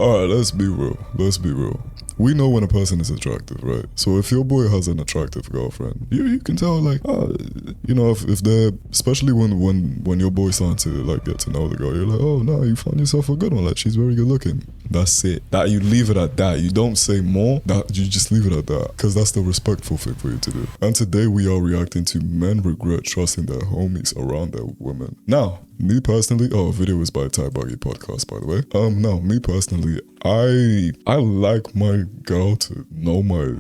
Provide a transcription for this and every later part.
Alright, let's be real. We know when a person is attractive, right? So if your boy has an attractive girlfriend, you can tell, like, if they're, especially when your boy's starting to like get to know the girl, you're like, oh no, you found yourself a good one, like she's very good looking. That's it. That you leave it at that. You don't say more. That you just leave it at that, because that's the respectful thing for you to do. And today we are reacting to men regret trusting their homies around their women. Now, me personally, video is by Ty Buggy Podcast, by the way. Now, me personally, I like my girl to know my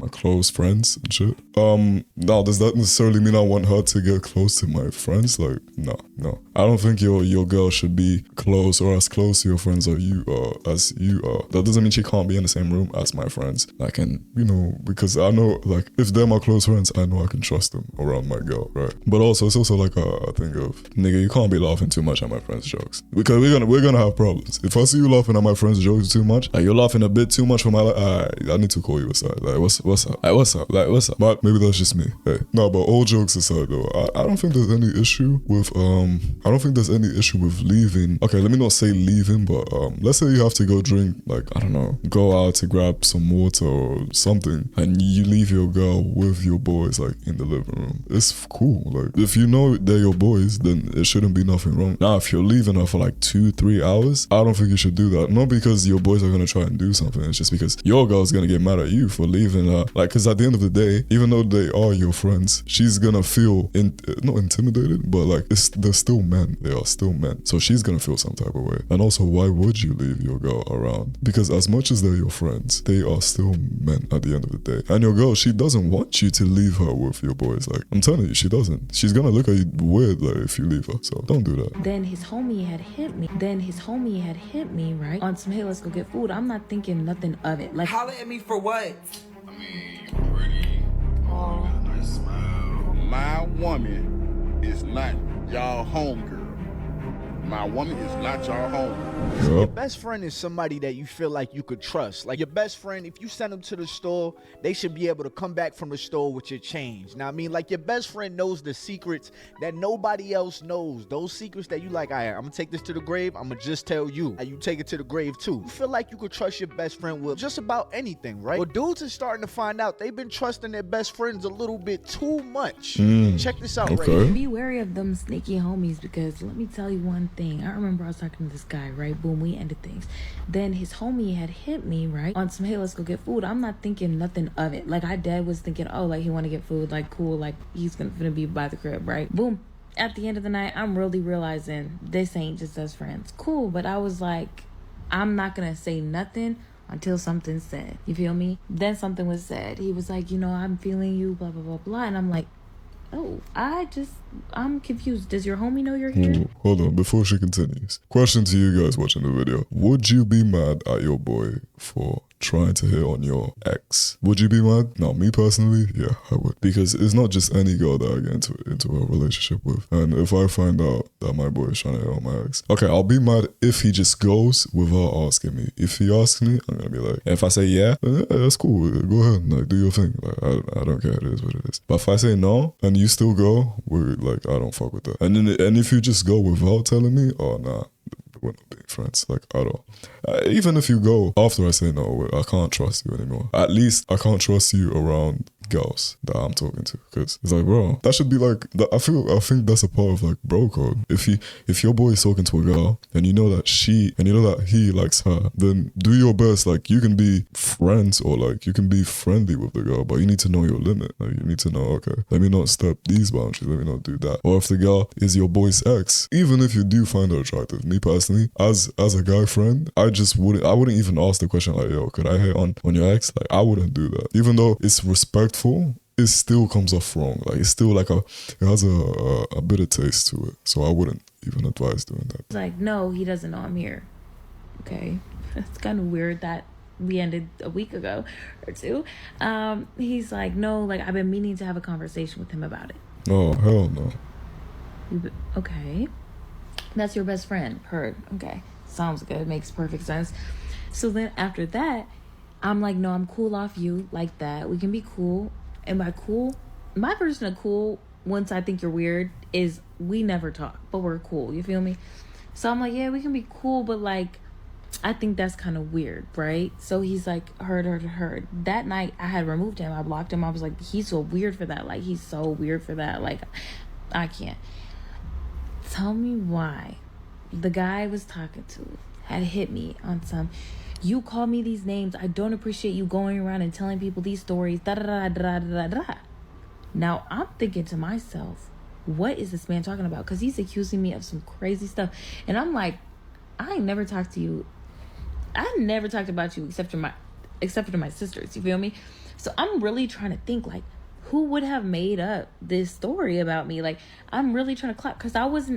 close friends and shit. Now, does that necessarily mean I want her to get close to my friends? Like, no. I don't think your girl should be close or as close to your friends as you are. That doesn't mean she can't be in the same room as my friends. I can, because I know, like, if they're my close friends, I know I can trust them around my girl, right? But also, it's also like a thing of, nigga, you can't be laughing too much at my friends' jokes, because we're gonna have problems. If I see you laughing at my friends' jokes too much, like you're laughing a bit too much for my life, I need to call you aside. Like, what's up? Like, what's up? Like, what's up? But maybe that's just me. Hey, no, but all jokes aside though, I don't think there's any issue with leaving. Okay, let me not say leaving, but let's say you have to go drink, like, I don't know, go out to grab some water or something, and you leave your girl with your boys, like, in the living room. It's cool. Like, if you know they're your boys, then it shouldn't be nothing wrong. Now, if you're leaving her for like 2-3 hours, I don't think you should do that. Not because your boys are gonna try and do something, it's just because your girl's gonna get mad at you for leaving her. Like, because at the end of the day, even though they are your friends, she's gonna feel not intimidated, but like, they're still men. They are still men. So she's gonna feel some type of way. And also, why would you leave your girl around? Because as much as they're your friends, they are still men at the end of the day. And your girl, she doesn't want you to leave her with your boys. Like, I'm telling you, she doesn't. She's gonna look at you weird, like, if you leave her. So don't do that. Then his homie had hit me, right? On some, hey, let's go get food. I'm not thinking nothing of it. Like, holler at me for what? I mean, you're pretty. Oh, you got a nice smile. My woman is not y'all homegirl. My woman is not y'all homegirl. Your best friend is somebody that you feel like you could trust. Like, your best friend, if you send them to the store, they should be able to come back from the store with your change. Now, I mean, like, your best friend knows the secrets that nobody else knows. Those secrets that you like, all right, I'm gonna take this to the grave, I'm gonna just tell you. And you take it to the grave too. You feel like you could trust your best friend with just about anything, right? Well, dudes are starting to find out they've been trusting their best friends a little bit too much. Check this out, okay. right? be wary of them sneaky homies, because let me tell you one thing. I remember I was talking to this guy, right? Boom, we ended things. Then his homie had hit me, right? On some, hey, let's go get food. I'm not thinking nothing of it. Like, I dead was thinking, oh, like, he want to get food, like, cool, like, he's gonna be by the crib, right? Boom. At the end of the night, I'm really realizing this ain't just us friends. Cool, but I was like, I'm not gonna say nothing until something's said. You feel me? Then something was said. He was like, I'm feeling you, blah, blah, blah, blah. And I'm like, oh, I'm confused. Does your homie know you're here? Hold on, before she continues. Question to you guys watching the video. Would you be mad at your boy for trying to hit on your ex? Would you be mad? No, me personally, yeah, I would. Because it's not just any girl that I get into a relationship with. And if I find out that my boy is trying to hit on my ex, okay, I'll be mad if he just goes without asking me. If he asks me, I'm gonna be like, if I say yeah, then yeah, that's cool. Go ahead, like, do your thing. Like, I don't care. It is what it is. But if I say no and you still go, like, I don't fuck with that. And if you just go without telling me, oh nah, we're not being friends, like, at all. Even if you go after I say no, I can't trust you anymore. At least I can't trust you around girls that I'm talking to, because it's like, bro, that should be like, I think that's a part of like bro code. If your boy is talking to a girl and you know that he likes her, then do your best. Like, you can be friends or like you can be friendly with the girl, but you need to know your limit. Like, you need to know, okay, let me not step these boundaries, let me not do that. Or if the girl is your boy's ex, even if you do find her attractive, me personally, as a guy friend, I wouldn't even ask the question like, yo, could I hit on your ex? Like, I wouldn't do that. Even though it's respectful, it still comes off wrong. Like, it's still like it has a bitter taste to it. So I wouldn't even advise doing that. It's like, no, he doesn't know I'm here. Okay. It's kind of weird that we ended a week ago or two. He's like, no, like, I've been meaning to have a conversation with him about it. Oh, hell no. Okay. That's your best friend. Heard. Okay. Sounds good. Makes perfect sense. So then after that, I'm like, no, I'm cool off you like that. We can be cool. And by cool, my version of cool, once I think you're weird, is we never talk, but we're cool. You feel me? So I'm like, yeah, we can be cool, but like, I think that's kind of weird, right? So he's like, heard. That night, I had removed him. I blocked him. I was like, he's so weird for that. Like, he's so weird for that. Like, I can't. Tell me why the guy I was talking to had hit me on some, you call me these names. I don't appreciate you going around and telling people these stories. Da da da da da da. Now, I'm thinking to myself, what is this man talking about? Because he's accusing me of some crazy stuff. And I'm like, I ain't never talked to you. I never talked about you except for my sisters. You feel me? So I'm really trying to think, like, who would have made up this story about me? Like, I'm really trying to clap, because I was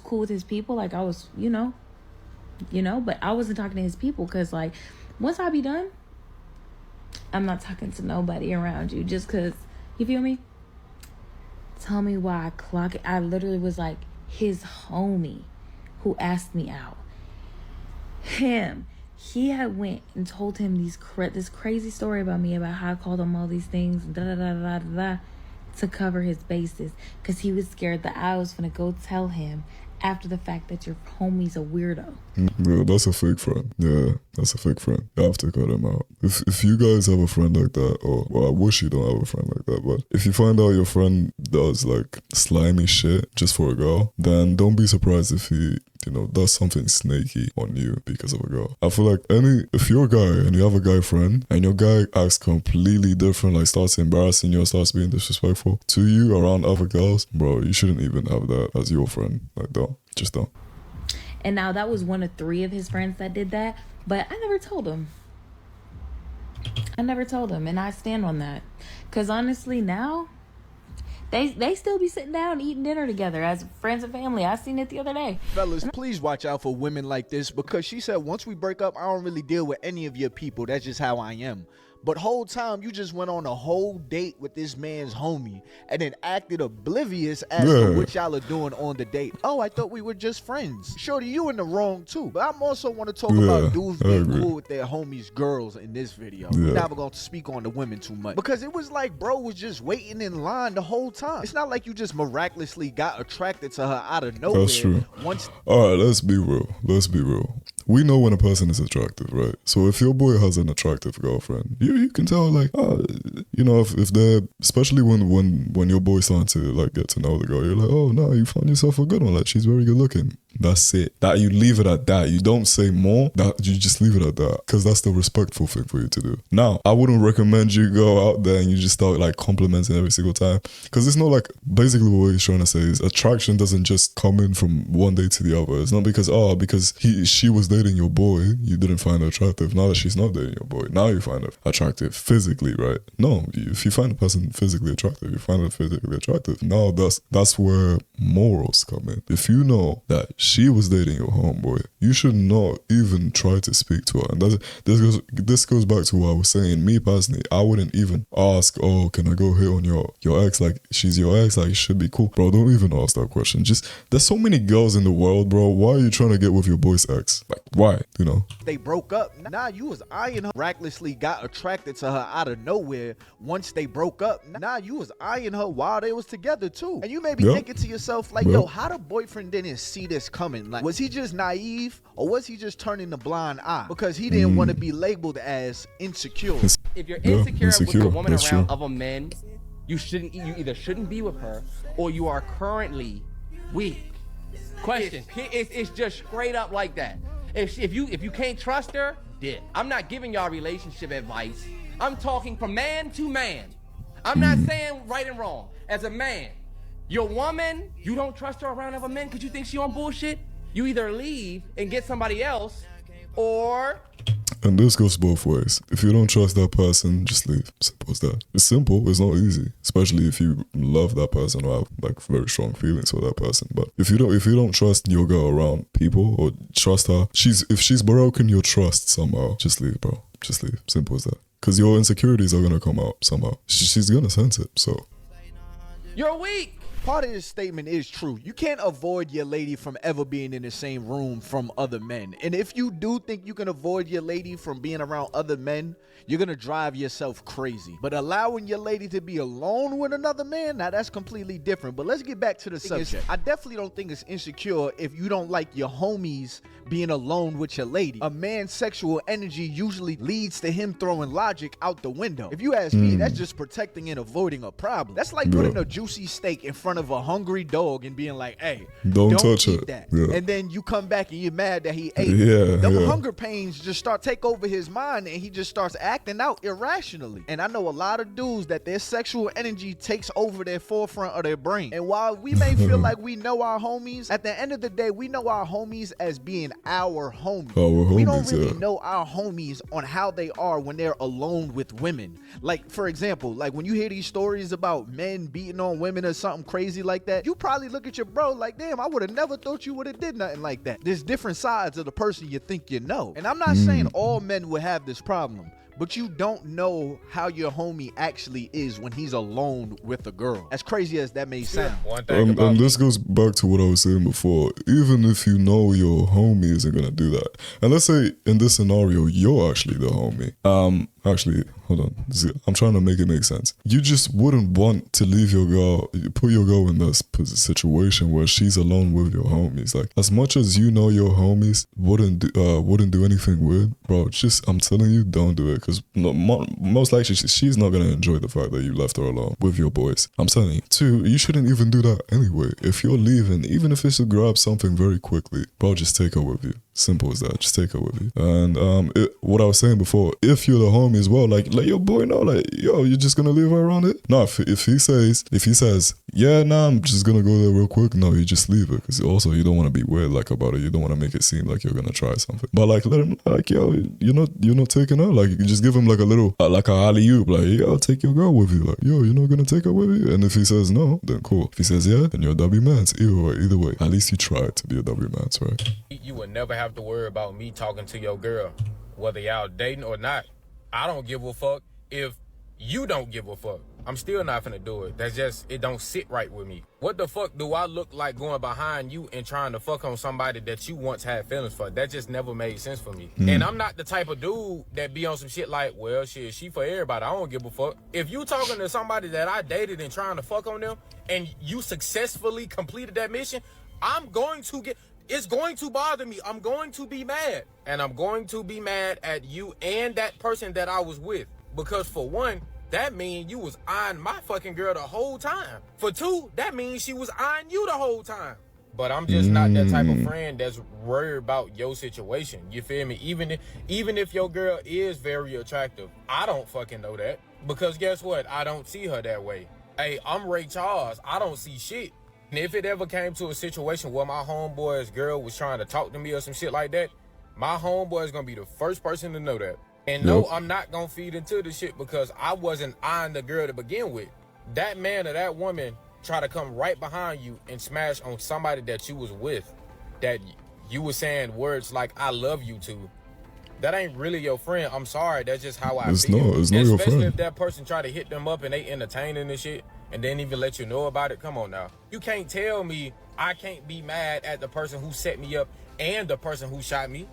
cool with his people. Like, I was, but I wasn't talking to his people, because, like, once I be done, I'm not talking to nobody around you, just because, you feel me? Tell me why I clock it. I literally was like, his homie who asked me out. He had went and told him this crazy story about me, about how I called him all these things, to cover his bases, because he was scared that I was gonna go tell him after the fact that your homie's a weirdo. Yeah, that's a fake friend. Yeah, that's a fake friend. You have to cut him out. If you guys have a friend like that, or, well, I wish you don't have a friend like that, but if you find out your friend does like slimy shit just for a girl, then don't be surprised if he, does something snaky on you because of a girl. I feel like if you're a guy and you have a guy friend and your guy acts completely different, like starts embarrassing you or starts being disrespectful to you around other girls, bro, you shouldn't even have that as your friend. Like, just don't. And now that was one of 3 of his friends that did that, but I never told him. And I stand on that. Because honestly, now, they still be sitting down eating dinner together as friends and family. I seen it the other day. Fellas, please watch out for women like this, because she said, once we break up, I don't really deal with any of your people. That's just how I am. But whole time, you just went on a whole date with this man's homie and then acted oblivious as to what y'all are doing on the date. Oh, I thought we were just friends. Shorty, you in the wrong too. But I'm also want to talk about dudes being cool with their homies' girls in this video. We're never going to speak on the women too much, because it was like bro was just waiting in line the whole time. It's not like you just miraculously got attracted to her out of nowhere. That's true. All right, let's be real. We know when a person is attractive, right? So if your boy has an attractive girlfriend, you can tell, like, if they're, especially when your boy's starting to like get to know the girl, you're like, oh no, you found yourself a good one. Like, she's very good looking. That's it. That you leave it at that. You don't say more. That you just leave it at that, because that's the respectful thing for you to do. Now, I wouldn't recommend you go out there and you just start like complimenting every single time, because it's not like, basically what he's trying to say is attraction doesn't just come in from one day to the other. It's not because she was dating your boy, you didn't find her attractive. Now that she's not dating your boy, now you find her attractive physically, right? No, if you find a person physically attractive, you find her physically attractive. Now that's where morals come in. If you know that she was dating your homeboy, you should not even try to speak to her. And this goes back to what I was saying. Me personally, I wouldn't even ask, oh, can I go hit on your ex? Like, she's your ex, like, it should be cool. Bro, don't even ask that question. Just, there's so many girls in the world, bro. Why are you trying to get with your boy's ex? Like, why? They broke up. Now you was eyeing her. Miraculously got attracted to her out of nowhere once they broke up. Now you was eyeing her while they was together too. And you may be thinking to yourself, like, yo, how the boyfriend didn't see this coming? Like, was he just naive, or was he just turning the blind eye because he didn't want to be labeled as insecure? If you're insecure with a woman around other men, you either shouldn't be with her, or you are currently weak. Question. It's just straight up like that. If you can't trust her, dip. I'm not giving y'all relationship advice. I'm talking from man to man. I'm not saying right and wrong. As a man, your woman, you don't trust her around other men because you think she on bullshit? You either leave and get somebody else, or... And this goes both ways. If you don't trust that person, just leave. Simple as that. It's simple. It's not easy, especially if you love that person or have like very strong feelings for that person. But if you don't trust your girl around people, or trust her, if she's broken your trust somehow, just leave, bro. Just leave. Simple as that. Because your insecurities are gonna come out somehow. She's gonna sense it. So you're weak. Part of this statement is true. You can't avoid your lady from ever being in the same room from other men. And if you do think you can avoid your lady from being around other men, you're gonna drive yourself crazy. But allowing your lady to be alone with another man, now that's completely different. But let's get back to the subject. I definitely don't think it's insecure if you don't like your homies being alone with your lady. A man's sexual energy usually leads to him throwing logic out the window. If you ask me, that's just protecting and avoiding a problem. That's like putting a juicy steak in front of a hungry dog and being like, hey, don't touch eat that. And then you come back and you're mad that he ate it. The hunger pains just take over his mind, and he just starts acting out irrationally. And I know a lot of dudes that their sexual energy takes over their forefront of their brain. And while we may feel like we know our homies, at the end of the day, we know our homies as being our homies. We don't really know our homies on how they are when they're alone with women. Like, for example, like when you hear these stories about men beating on women or something crazy like that, you probably look at your bro like, damn, I would have never thought you would have did nothing like that. There's different sides of the person you think you know. And I'm not saying all men would have this problem, but you don't know how your homie actually is when he's alone with a girl. As crazy as that may sound. And this goes back to what I was saying before. Even if you know your homie isn't gonna do that, and let's say in this scenario you're actually the homie. Actually, hold on. I'm trying to make it make sense. You just wouldn't want to leave your girl, put your girl in this situation where she's alone with your homies. Like, as much as you know your homies wouldn't do anything weird, bro. Just, I'm telling you, don't do it, because most likely she's not gonna enjoy the fact that you left her alone with your boys. I'm telling you. 2, you shouldn't even do that anyway. If you're leaving, even if it's to grab something very quickly, bro, just take her with you. Simple as that. Just take her with you. And what I was saying before, if you're the homie as well, like let your boy know, like, yo, you're just gonna leave her around it. No, if he says, yeah, nah, I'm just gonna go there real quick. No, you just leave it, because also you don't want to be weird like about it. You don't want to make it seem like you're gonna try something. But like, let him, like, yo, you're not taking her. Like, you just give him like a little like a alley-oop, like, yo, take your girl with you. Like, yo, you're not gonna take her with you. And if he says no, then cool. If he says yeah, then you're a W-mans. Either way, at least you tried to be a W-mans, right? You would never have to worry about me talking to your girl, whether y'all dating or not. I don't give a fuck if you don't give a fuck. I'm still not finna do it. That's just, it don't sit right with me. What the fuck do I look like going behind you and trying to fuck on somebody that you once had feelings for? That just never made sense for me. And I'm not the type of dude that be on some shit like, well, shit, she for everybody. I don't give a fuck. If you talking to somebody that I dated and trying to fuck on them, and you successfully completed that mission, it's going to bother me. I'm going to be mad. And I'm going to be mad at you and that person that I was with. Because for one, that means you was eyeing my fucking girl the whole time. For 2, that means she was eyeing you the whole time. But I'm just not that type of friend that's worried about your situation. You feel me? Even if your girl is very attractive, I don't fucking know that. Because guess what? I don't see her that way. Hey, I'm Ray Charles. I don't see shit. And if it ever came to a situation where my homeboy's girl was trying to talk to me or some shit like that, my homeboy is going to be the first person to know that. And no, I'm not going to feed into the shit, because I wasn't eyeing the girl to begin with. That man or that woman try to come right behind you and smash on somebody that you was with, that you were saying words like, I love you to. That ain't really your friend. I'm sorry. That's just how I feel. It's not your friend. Especially if that person try to hit them up and they entertaining and shit, and then even let you know about it. Come on now. You can't tell me I can't be mad at the person who set me up and the person who shot me.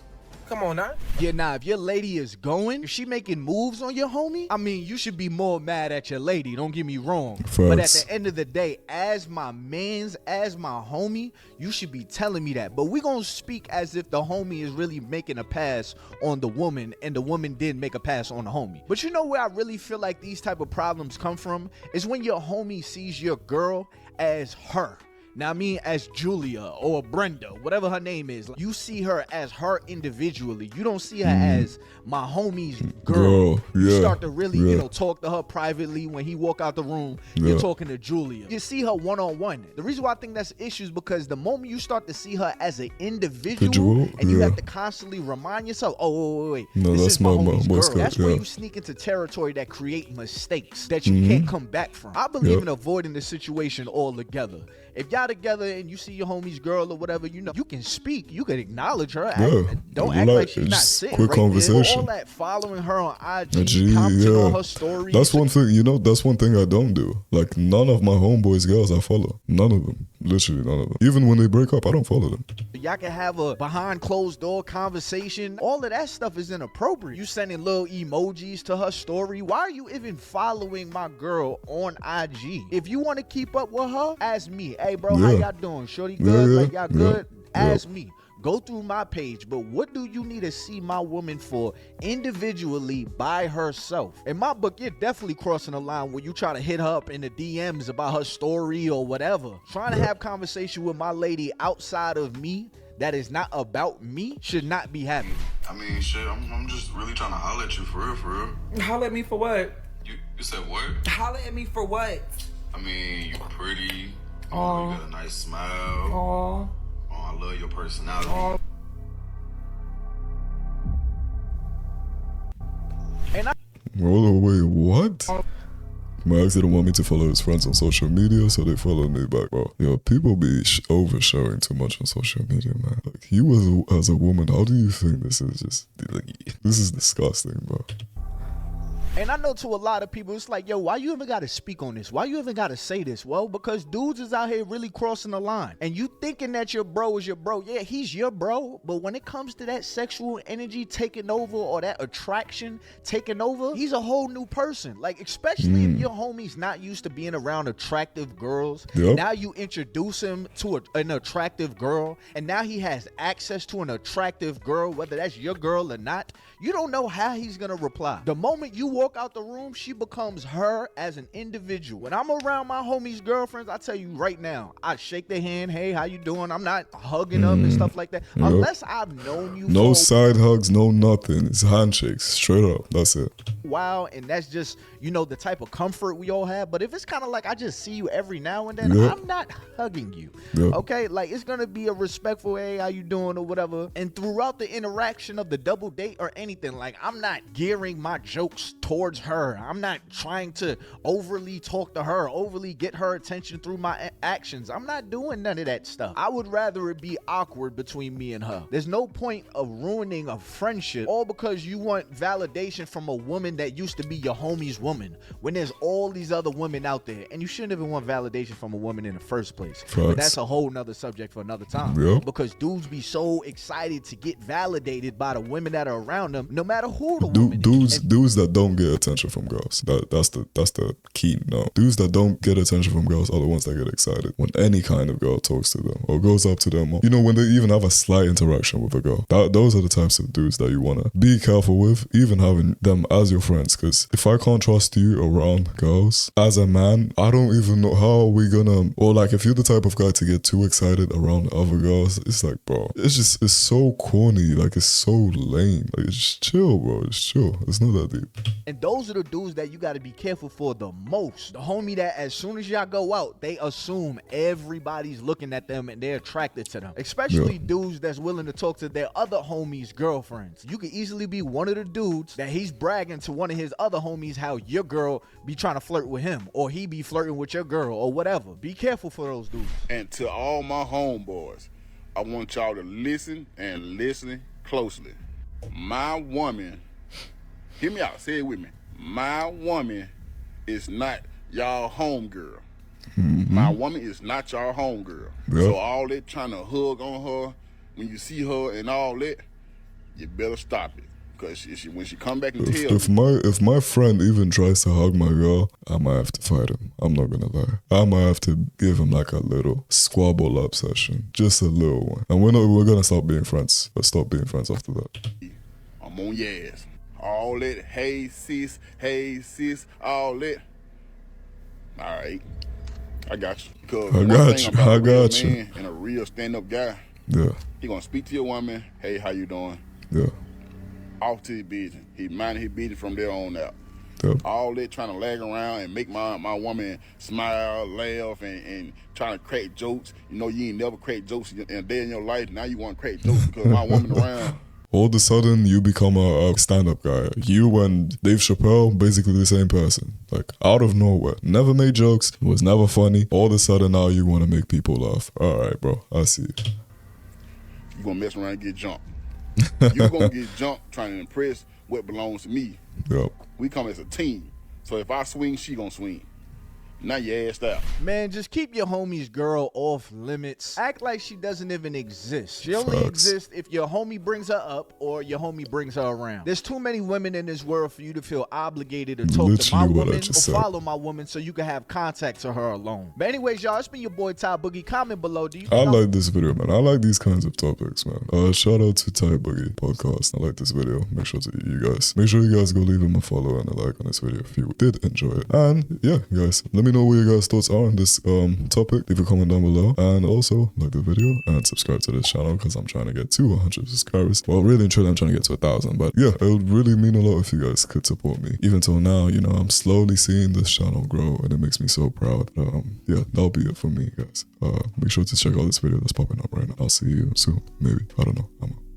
Come on now. Yeah, nah, if your lady is going, if she making moves on your homie, I mean, you should be more mad at your lady, don't get me wrong. Facts. But at the end of the day, as my mans, as my homie, you should be telling me that. But we gonna speak as if the homie is really making a pass on the woman and the woman didn't make a pass on the homie. But you know where I really feel like these type of problems come from? Is when your homie sees your girl as her. Now, I mean, as Julia or Brenda, whatever her name is, you see her as her individually. You don't see her as my homie's girl. You start to really, talk to her privately. When he walk out the room, you're talking to Julia. You see her one-on-one. The reason why I think that's issue is because the moment you start to see her as an individual, and you have to constantly remind yourself, oh, wait, no, this that's is my homie's girl. girl. That's where you sneak into territory that create mistakes that you can't come back from. I believe in avoiding the situation altogether. If y'all y'all together and you see your homie's girl or whatever, you know, you can speak, you can acknowledge her. Yeah. Don't act like she's not just sitting quick right conversation. there. All that following her on IG, commenting on her stories. That's one thing, you know, that's one thing I don't do. Like, none of my homeboys' girls I follow. None of them. Literally none of them. Even when they break up, I don't follow them. Y'all can have a behind closed door conversation. All of that stuff is inappropriate. You sending little emojis to her story. Why are you even following my girl on IG? If you want to keep up with her, ask me. Hey, bro, how y'all doing? Shorty good? Like, y'all good? Ask me. Go through my page, but what do you need to see my woman for individually by herself? In my book, you're definitely crossing the line when you try to hit her up in the DMs about her story or whatever. Trying to have conversation with my lady outside of me that is not about me should not be happening. I mean, shit, I'm just really trying to holler at you for real, for real. Holler at me for what? You said what? Holler at me for what? I mean, you pretty. You Aww. got a nice smile. Aww. Oh, I love your personality. Aww. Wait, what? My ex didn't want me to follow his friends on social media, so they followed me back, bro. Yo, people be overshowing too much on social media, man. Like, he was, as a woman, how do you think this is just, like, this is disgusting, bro. And I know to a lot of people, it's like, yo, why you even got to speak on this? Why you even got to say this? Well, because dudes is out here really crossing the line. And you thinking that your bro is your bro. Yeah, he's your bro. But when it comes to that sexual energy taking over or that attraction taking over, he's a whole new person. Like, especially if your homie's not used to being around attractive girls. Yep. Now you introduce him to an attractive girl. And now he has access to an attractive girl, whether that's your girl or not. You don't know how he's going to reply. The moment you walk out the room, she becomes her as an individual. When I'm around my homies' girlfriends, I tell you right now, I shake their hand. Hey, how you doing? I'm not hugging them and stuff like that. Yep. Unless I've known you no for side hugs, no nothing. It's handshakes, straight up. That's it. a while, and that's just, you know, the type of comfort we all have. But if it's kind of like I just see you every now and then, I'm not hugging you. Okay? Like, it's going to be a respectful, hey, how you doing or whatever. And throughout the interaction of the double date or anything, like, I'm not gearing my jokes towards her. I'm not trying to overly talk to her, overly get her attention through my actions. I'm not doing none of that stuff. I would rather it be awkward between me and her. There's no point of ruining a friendship all because you want validation from a woman that used to be your homie's woman when there's all these other women out there, and you shouldn't even want validation from a woman in the first place. But that's a whole nother subject for another time. Because dudes be so excited to get validated by the women that are around them, no matter who the woman is. Dudes that don't get attention from girls. That's the key. No, dudes that don't get attention from girls are the ones that get excited when any kind of girl talks to them or goes up to them. Or, you know, when they even have a slight interaction with a girl. Those are the types of dudes that you wanna be careful with, even having them as your friends. Because if I can't trust you around girls as a man, I don't even know how are we gonna. Or like, if you're the type of guy to get too excited around other girls, it's like, bro, it's so corny. Like, it's so lame. Like, it's just chill, bro. It's chill. It's not that deep. And those are the dudes that you got to be careful for the most. The homie that as soon as y'all go out, they assume everybody's looking at them and they're attracted to them. Especially dudes that's willing to talk to their other homies' girlfriends. You could easily be one of the dudes that he's bragging to one of his other homies how your girl be trying to flirt with him, or he be flirting with your girl, or whatever. Be careful for those dudes. And to all my homeboys, I want y'all to listen and listen closely. My woman, hear me out, say it with me. My woman is not y'all homegirl. My woman is not y'all homegirl. So all that trying to hug on her, when you see her and all that, you better stop it. Because when she come back and tell if my friend even tries to hug my girl, I might have to fight him. I'm not gonna lie. I might have to give him like a little squabble up session, just a little one. And we're gonna stop being friends. Let's stop being friends after that. I'm on your ass. All that, hey sis, all that. All right, I got you. Because I got you. Man and a real stand-up guy. He gonna speak to your woman. Hey, how you doing? Off to his business. He minded his business from there on out. All that trying to lag around and make my woman smile, laugh, and trying to crack jokes. You know, you ain't never cracked jokes in a day in your life. Now you want to crack jokes because my woman around. All of a sudden, you become a stand-up guy. You and Dave Chappelle, basically the same person. Like, out of nowhere. Never made jokes, was never funny. All of a sudden, now you want to make people laugh. All right, bro, I see it. You gonna mess around and get jumped. You gonna get jumped trying to impress what belongs to me. Yep. We come as a team. So if I swing, she gonna swing. Now you assed out. Man, just keep your homie's girl off limits. Act like she doesn't even exist. She only Facts. exists if your homie brings her up or your homie brings her around. There's too many women in this world for you to feel obligated to talk to my Literally what I woman or just said. follow my woman so you can have contact to her alone. But anyways, y'all, it's been your boy Ty Boogie. Comment below. Do you I like this video, man. I like these kinds of topics, man. Shout out to Ty Boogie podcast. I like this video. Make sure you guys go leave him a follow and a like on this video if you did enjoy it. And yeah, guys, let me know what your guys' thoughts are on this topic. Leave a comment down below, and also like the video and subscribe to this channel because I'm trying to get to 100 subscribers. Well, really and truly, I'm trying to get to 1,000. But yeah, it would really mean a lot if you guys could support me. Even till now, you know, I'm slowly seeing this channel grow, and it makes me so proud. Yeah, that'll be it for me, guys. Make sure to check out this video that's popping up right now. I'll see you soon, maybe. I don't know. I'm out.